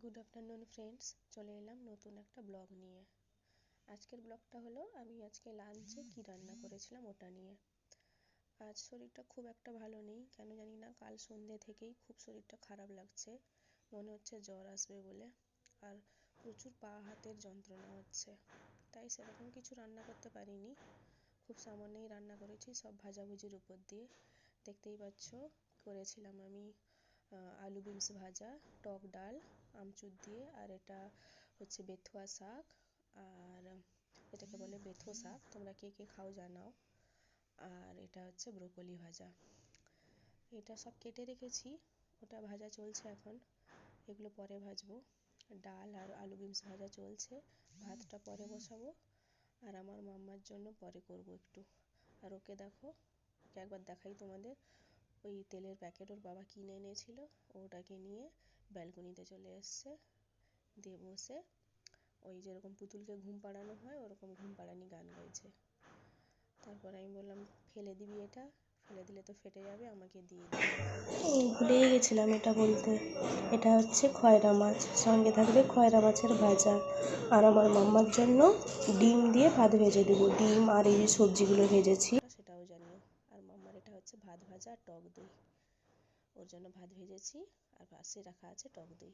Good afternoon friends, চলে এলাম নতুন একটা ব্লগ নিয়ে। আজকের ব্লগটা হলো আমি আজকে লাঞ্চে কি রান্না করেছিলাম ওটা নিয়ে। আজ শরীরটা খুব একটা ভালো নেই, কেন জানি না, কাল সন্ধ্যে থেকেই খুব শরীরটা খারাপ লাগছে, মনে হচ্ছে জ্বর আসবে বলে। আর প্রচুর পা হাতের যন্ত্রণা হচ্ছে, তাই সেরকম কিছু রান্না করতে পারিনি। খুব সামান্যই রান্না করেছি, সব ভাজাভুজির উপর দিয়ে। দেখতেই পাচ্ছ করেছিলাম আমি আলু বিনস ভাজা, টক ডাল আমচুর দিয়ে, আর এটা হচ্ছে বেথুয়া শাক, আর এটাকে বলে বেথো শাক, তোমরা কে কে খাও জানাও। আর এটা হচ্ছে ব্রোকলি ভাজা। এটা সব কেটে রেখেছি, ওটা ভাজা চলছে এখন, এগুলো পরে ভাজবো। ডাল আর আলু বিনস ভাজা চলছে, ভাতটা পরে বসাবো। আর আমার মাম্মার জন্য পরে করব একটু। আর ওকে দেখো, ওকে একবার দেখাই তোমাদের, ওই তেলের প্যাকেট ওর বাবা কিনে এনেছিল, ওটাকে নিয়ে ব্যালকনিতে চলে এসছে, দিয়ে বসে ওই যেরকম পুতুলকে ঘুম পাড়ানো হয় ওরকম ঘুম পাড়ানি গান গাইছে। তারপর আমি বললাম, ফেলে দিবি, এটা ফেলে দিলে তো ফেটে যাবে, আমাকে দিয়ে দিবি। ভুলেই গেছিলাম এটা বলতে, এটা হচ্ছে খয়রা মাছ, সঙ্গে থাকবে খয়রা মাছের ভাজা। আর আমার মাম্মার জন্য ডিম দিয়ে ভাত ভেজে দেবো, ডিম আর এই যে সবজিগুলো ভেজেছি সেটাও জানিও। আর মাম্মার এটা হচ্ছে ভাত ভাজা আর টক দই, ওর জন্য ভাত ভেজেছি আর পাশে রাখা আছে টক দই।